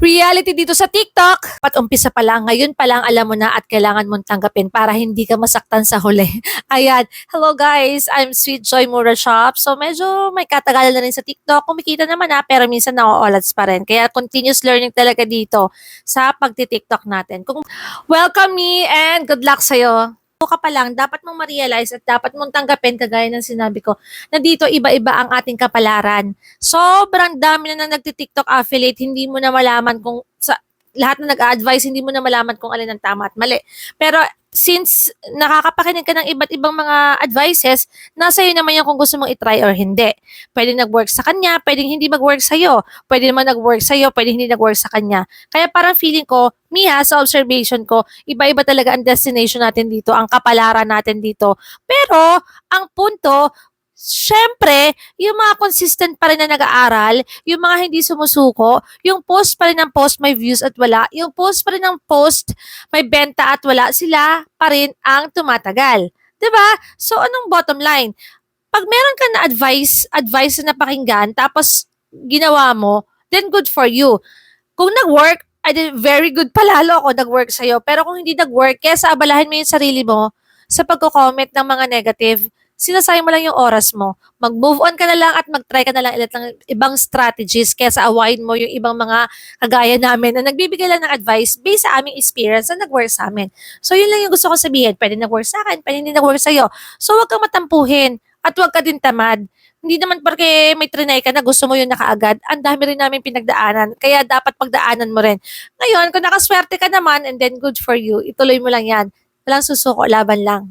Reality dito sa TikTok. Pat umpisa pa lang, ngayon pa lang alam mo na at kailangan mong tanggapin para hindi ka masaktan sa huli. Ayan. Hello guys, I'm Sweet Joy Mura Shop. So medyo may katagalan na rin sa TikTok. Kumikita naman pero minsan na-olats pa rin. Kaya continuous learning talaga dito sa pagti-TikTok natin. Welcome me and good luck sa'yo ka pa lang, dapat mong ma-realize at dapat mong tanggapin, kagaya ng sinabi ko, na dito iba-iba ang ating kapalaran. Sobrang dami na nagti-TikTok affiliate, hindi mo na malaman kung sa lahat na nag-a-advise, hindi mo na malaman kung alin ang tama at mali. Pero since nakakapakinig ka ng iba't ibang mga advices, nasa iyo naman yan kung gusto mong itry or hindi. Pwedeng nag-work sa kanya, pwedeng hindi mag-work sa'yo. Pwede naman nag-work sa'yo, pwedeng hindi nag-work sa kanya. Kaya parang feeling ko, Mia, sa observation ko, iba-iba talaga ang destination natin dito, ang kapalaran natin dito. Pero, ang punto, syempre, yung mga consistent pa rin na nag-aaral, yung mga hindi sumusuko, yung post pa rin ng post may views at wala, yung post pa rin ng post may benta at wala, sila pa rin ang tumatagal. 'Di ba? So, anong bottom line? Pag meron ka na advice na napakinggan, tapos ginawa mo, then good for you. Kung nag-work, I did very good palalo ako nag-work sa'yo. Pero kung hindi nag-work, kesa abalahin mo yung sarili mo sa pagko-comment ng mga negative, sinasayang mo lang yung oras mo. Mag-move on ka na lang at mag-try ka na lang ulit ng ibang strategies kesa awayin mo yung ibang mga kagaya namin na nagbibigay lang ng advice based sa aming experience na nag-work sa amin. So yun lang yung gusto ko sabihin. Pwede nag-work sa akin, pwede hindi nag-work sa'yo. So huwag kang matampuhin at huwag ka din tamad. Hindi naman porque may trinay ka na gusto mo yun na kaagad. Ang dami rin namin pinagdaanan. Kaya dapat pagdaanan mo rin. Ngayon, kung nakaswerte ka naman and then good for you, ituloy mo lang yan. Walang susuko, laban lang.